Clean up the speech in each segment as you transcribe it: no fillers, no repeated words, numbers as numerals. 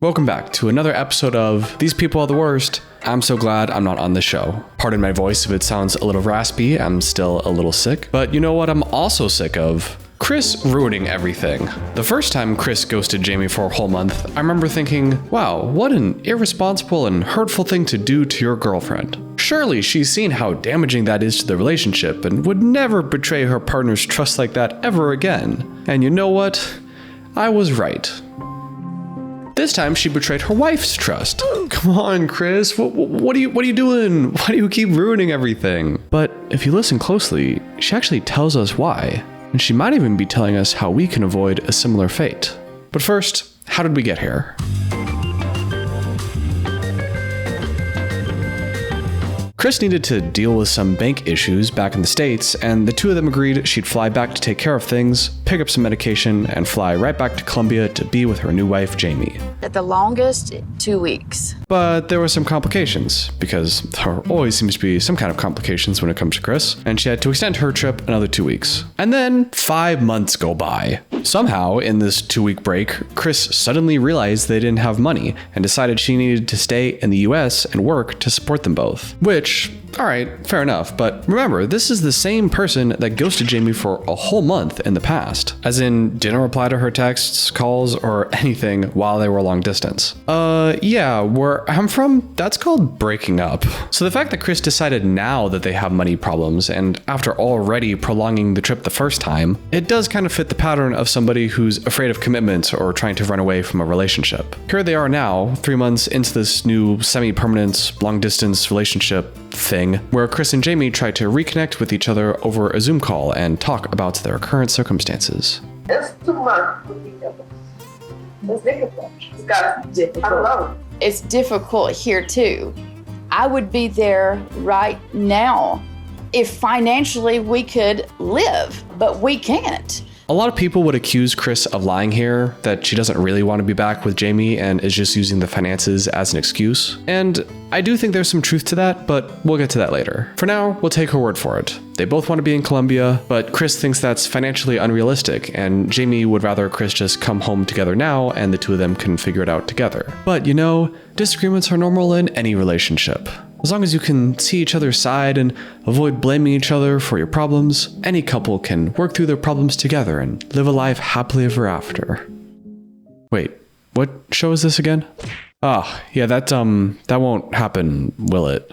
Welcome back to another episode of These People Are the Worst. I'm so glad I'm not on the show. Pardon my voice if it sounds a little raspy, I'm still a little sick. But you know what I'm also sick of? Kris ruining everything. The first time Kris ghosted Jeymi for a whole month, I remember thinking, wow, what an irresponsible and hurtful thing to do to your girlfriend. Surely she's seen how damaging that is to the relationship and would never betray her partner's trust like that ever again. And you know what? I was right. This time she betrayed her wife's trust. Come on, Kris, what are you doing? Why do you keep ruining everything? But if you listen closely, she actually tells us why. And she might even be telling us how we can avoid a similar fate. But first, how did we get here? Kris needed to deal with some bank issues back in the States, and the two of them agreed she'd fly back to take care of things, pick up some medication, and fly right back to Colombia to be with her new wife, Jeymi. At the longest, 2 weeks. But there were some complications, because there always seems to be some kind of complications when it comes to Kris, and she had to extend her trip another 2 weeks. And then 5 months go by. Somehow, in this 2-week break, Kris suddenly realized they didn't have money and decided she needed to stay in the US and work to support them both. Which, alright, fair enough, but remember, this is the same person that ghosted Jeymi for a whole month in the past. As in, didn't reply to her texts, calls, or anything while they were long distance. Yeah, where I'm from, that's called breaking up. So the fact that Kris decided now that they have money problems, and after already prolonging the trip the first time, it does kind of fit the pattern of somebody who's afraid of commitment or trying to run away from a relationship. Here they are now, 3 months into this new semi-permanent long-distance relationship thing, where Kris and Jeymi try to reconnect with each other over a Zoom call and talk about their current circumstances. It's too much for each other. It's difficult. It's got difficult. I don't know. It's difficult here too. I would be there right now if financially we could live, but we can't. A lot of people would accuse Kris of lying here, that she doesn't really want to be back with Jeymi and is just using the finances as an excuse. And I do think there's some truth to that, but we'll get to that later. For now, we'll take her word for it. They both want to be in Colombia, but Kris thinks that's financially unrealistic, and Jeymi would rather Kris just come home together now and the two of them can figure it out together. But you know, disagreements are normal in any relationship. As long as you can see each other's side and avoid blaming each other for your problems, any couple can work through their problems together and live a life happily ever after. Wait, what show is this again? Ah, yeah, that won't happen, will it?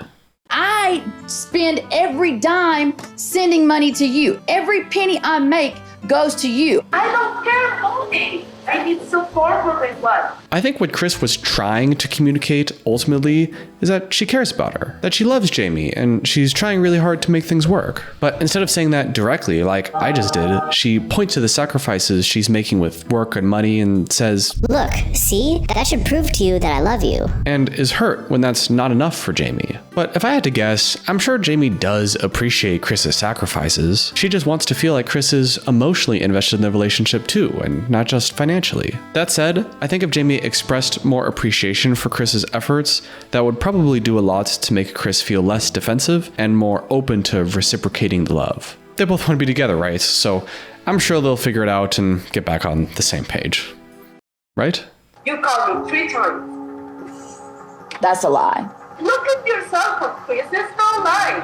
I spend every dime sending money to you. Every penny I make goes to you. I don't care money. I need support for my life. I think what Kris was trying to communicate ultimately is that she cares about her, that she loves Jeymi, and she's trying really hard to make things work. But instead of saying that directly, like I just did, she points to the sacrifices she's making with work and money and says, "Look, see? That should prove to you that I love you." And is hurt when that's not enough for Jeymi. But if I had to guess, I'm sure Jeymi does appreciate Kris's sacrifices. She just wants to feel like Kris is emotionally invested in the relationship too, and not just financially. That said, I think if Jeymi expressed more appreciation for Kris's efforts, that would probably do a lot to make Kris feel less defensive and more open to reciprocating the love. They both want to be together, right? So I'm sure they'll figure it out and get back on the same page. Right? You called me 3 times. That's a lie. Look at yourself, Kris. It's no lie.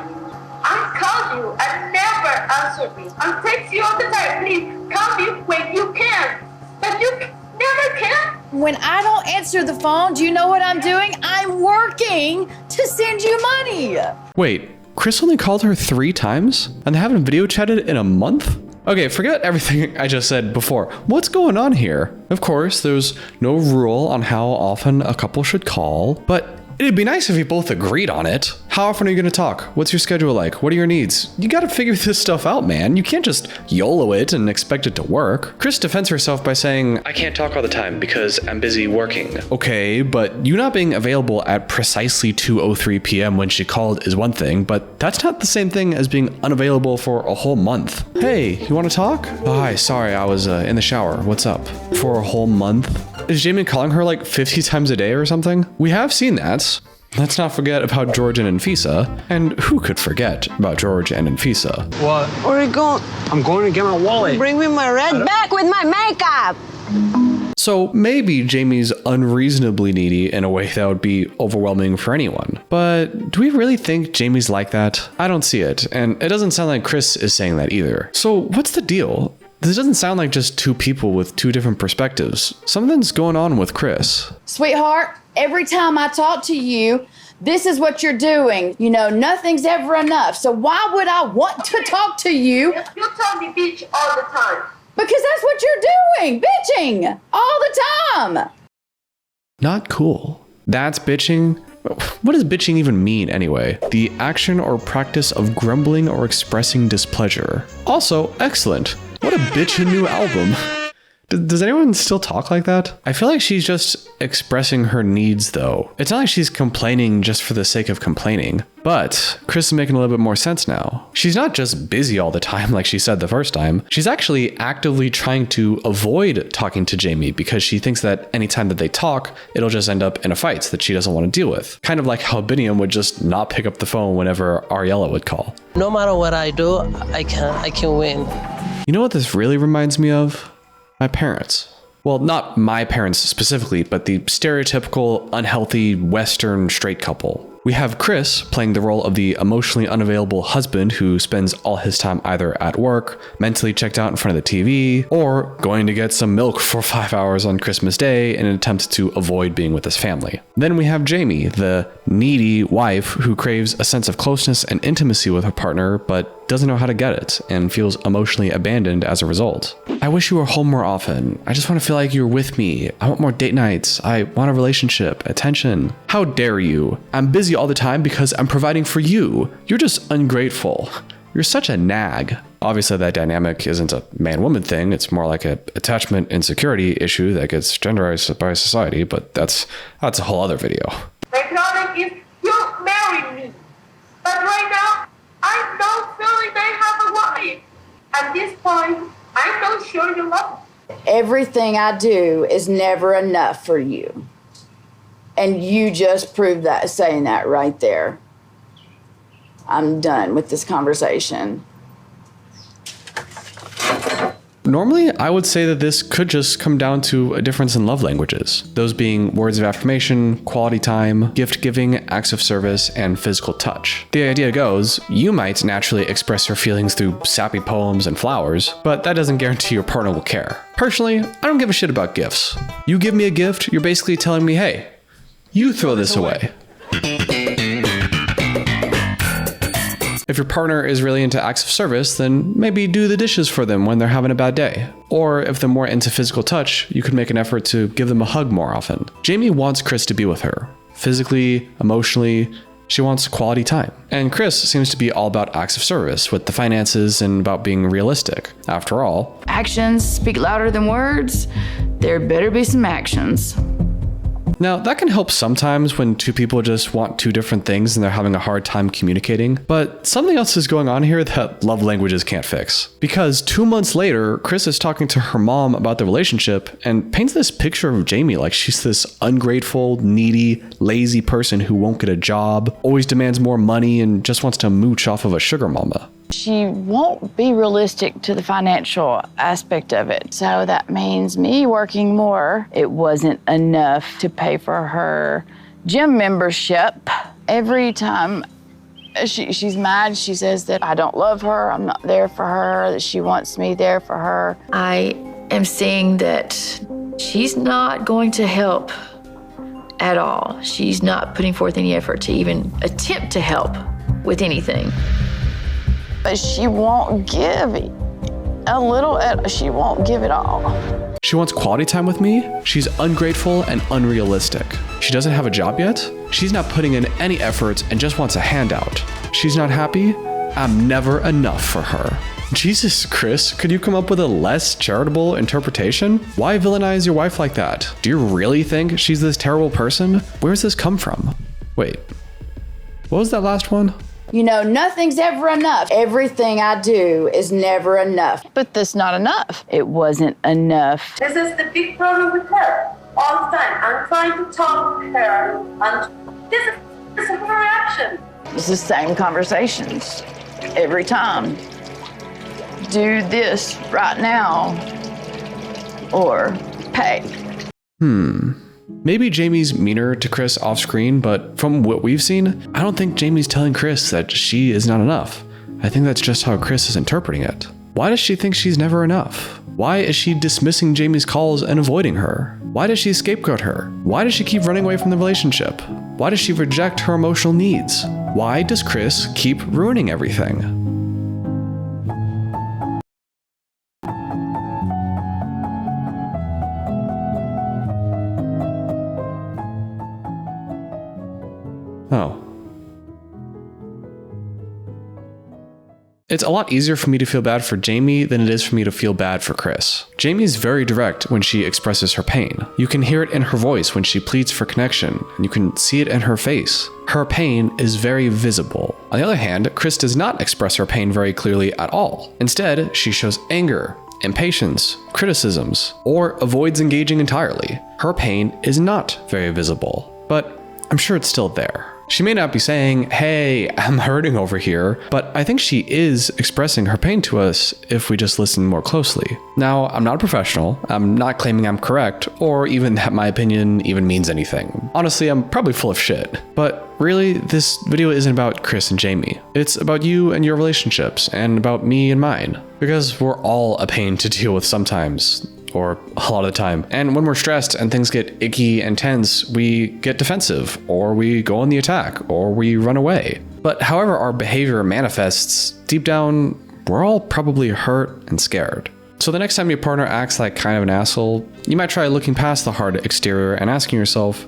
I call you and never answer me. I text you all the time. Please call me when you can. But you never can. When I don't answer the phone, do you know what I'm doing? I'm working to send you money. Wait, Kris only called her 3 times? And they haven't video chatted in a month? Okay, forget everything I just said before. What's going on here? Of course, there's no rule on how often a couple should call, but it'd be nice if you both agreed on it. How often are you gonna talk? What's your schedule like? What are your needs? You gotta figure this stuff out, man. You can't just YOLO it and expect it to work. Kris defends herself by saying, I can't talk all the time because I'm busy working. Okay, but you not being available at precisely 2:03 p.m. when she called is one thing, but that's not the same thing as being unavailable for a whole month. Hey, you wanna talk? Oh, hi, sorry, I was in the shower. What's up? For a whole month? Is Jeymi calling her like 50 times a day or something? We have seen that. Let's not forget about George and Nfisa. And who could forget about George and Nfisa? What? Where are you going? I'm going to get my wallet. Bring me my red bag with my makeup. So maybe Jeymi's unreasonably needy in a way that would be overwhelming for anyone. But do we really think Jeymi's like that? I don't see it, and it doesn't sound like Kris is saying that either. So what's the deal? This doesn't sound like just two people with two different perspectives. Something's going on with Kris. Sweetheart, every time I talk to you, this is what you're doing. You know, nothing's ever enough. So why would I want to talk to you? You tell me bitch all the time. Because that's what you're doing, bitching all the time. Not cool. That's bitching? What does bitching even mean anyway? The action or practice of grumbling or expressing displeasure. Also, excellent. What a bitchin' new album. Does anyone still talk like that? I feel like she's just expressing her needs though. It's not like she's complaining just for the sake of complaining. But Kris is making a little bit more sense now. She's not just busy all the time like she said the first time. She's actually actively trying to avoid talking to Jeymi because she thinks that anytime that they talk, it'll just end up in a fight that she doesn't want to deal with. Kind of like how Biniam would just not pick up the phone whenever Ariella would call. No matter what I do, I can win. You know what this really reminds me of? My parents. Well, not my parents specifically, but the stereotypical, unhealthy, Western straight couple. We have Kris playing the role of the emotionally unavailable husband who spends all his time either at work, mentally checked out in front of the TV, or going to get some milk for 5 hours on Christmas Day in an attempt to avoid being with his family. Then we have Jeymi, the needy wife who craves a sense of closeness and intimacy with her partner, but doesn't know how to get it and feels emotionally abandoned as a result. I wish you were home more often. I just want to feel like you're with me. I want more date nights. I want a relationship, attention. How dare you? I'm busy all the time because I'm providing for you. You're just ungrateful. You're such a nag. Obviously that dynamic isn't a man-woman thing. It's more like an attachment insecurity issue that gets genderized by society, but that's a whole other video. My problem is you married me. But right now, I don't feel like I have a wife. At this point, I'm not sure you love me. Everything I do is never enough for you. And you just proved that, saying that right there. I'm done with this conversation. Normally, I would say that this could just come down to a difference in love languages. Those being words of affirmation, quality time, gift giving, acts of service, and physical touch. The idea goes, you might naturally express your feelings through sappy poems and flowers, but that doesn't guarantee your partner will care. Personally, I don't give a shit about gifts. You give me a gift, you're basically telling me, hey, you throw this away. If your partner is really into acts of service, then maybe do the dishes for them when they're having a bad day. Or if they're more into physical touch, you could make an effort to give them a hug more often. Jeymi wants Kris to be with her. Physically, emotionally, she wants quality time. And Kris seems to be all about acts of service with the finances and about being realistic. After all, Actions speak louder than words. There better be some actions. now, that can help sometimes when two people just want two different things and they're having a hard time communicating, but something else is going on here that love languages can't fix. Because 2 months later, Kris is talking to her mom about the relationship and paints this picture of Jeymi like she's this ungrateful, needy, lazy person who won't get a job, always demands more money, and just wants to mooch off of a sugar mama. She won't be realistic to the financial aspect of it. So that means me working more. It wasn't enough to pay for her gym membership. Every time she's mad, she says that I don't love her, I'm not there for her, that she wants me there for her. I am seeing that she's not going to help at all. She's not putting forth any effort to even attempt to help with anything. But she won't give a little, she won't give it all. She wants quality time with me. She's ungrateful and unrealistic. She doesn't have a job yet. She's not putting in any effort and just wants a handout. She's not happy. I'm never enough for her. Jesus, Kris, could you come up with a less charitable interpretation? Why villainize your wife like that? Do you really think she's this terrible person? Where's this come from? Wait, what was that last one? You know, nothing's ever enough. Everything I do is never enough. But that's not enough. It wasn't enough. This is the big problem with her. All the time, I'm trying to talk to her, and this is her reaction. It's the same conversations every time. Do this right now or pay. Maybe Jeymi's meaner to Kris off screen, but from what we've seen, I don't think Jeymi's telling Kris that she is not enough. I think that's just how Kris is interpreting it. Why does she think she's never enough? Why is she dismissing Jeymi's calls and avoiding her? Why does she scapegoat her? Why does she keep running away from the relationship? Why does she reject her emotional needs? Why does Kris keep ruining everything? Oh. It's a lot easier for me to feel bad for Jeymi than it is for me to feel bad for Kris. Jeymi's very direct when she expresses her pain. You can hear it in her voice when she pleads for connection, and you can see it in her face. Her pain is very visible. On the other hand, Kris does not express her pain very clearly at all. Instead, she shows anger, impatience, criticisms, or avoids engaging entirely. Her pain is not very visible, but I'm sure it's still there. She may not be saying, hey, I'm hurting over here, but I think she is expressing her pain to us if we just listen more closely. Now, I'm not a professional. I'm not claiming I'm correct, or even that my opinion even means anything. Honestly, I'm probably full of shit. But really, this video isn't about Kris and Jeymi. It's about you and your relationships, and about me and mine. Because we're all a pain to deal with sometimes. Or a lot of the time. And when we're stressed and things get icky and tense, we get defensive, or we go on the attack, or we run away. But however our behavior manifests, deep down, we're all probably hurt and scared. So the next time your partner acts like kind of an asshole, you might try looking past the hard exterior and asking yourself,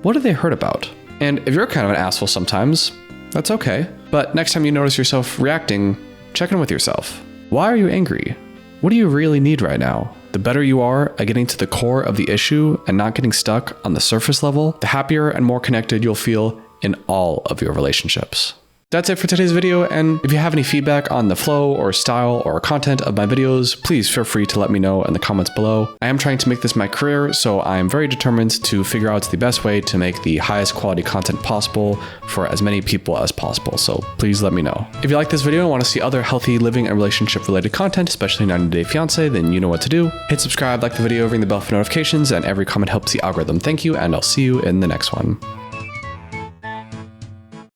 what are they hurt about? And if you're kind of an asshole sometimes, that's okay. But next time you notice yourself reacting, check in with yourself. Why are you angry? What do you really need right now? The better you are at getting to the core of the issue and not getting stuck on the surface level, the happier and more connected you'll feel in all of your relationships. That's it for today's video, and if you have any feedback on the flow or style or content of my videos, please feel free to let me know in the comments below. I am trying to make this my career, so I am very determined to figure out the best way to make the highest quality content possible for as many people as possible, so please let me know. If you like this video and want to see other healthy living and relationship related content, especially 90 Day Fiance, then you know what to do. Hit subscribe, like the video, ring the bell for notifications, and every comment helps the algorithm. Thank you, and I'll see you in the next one.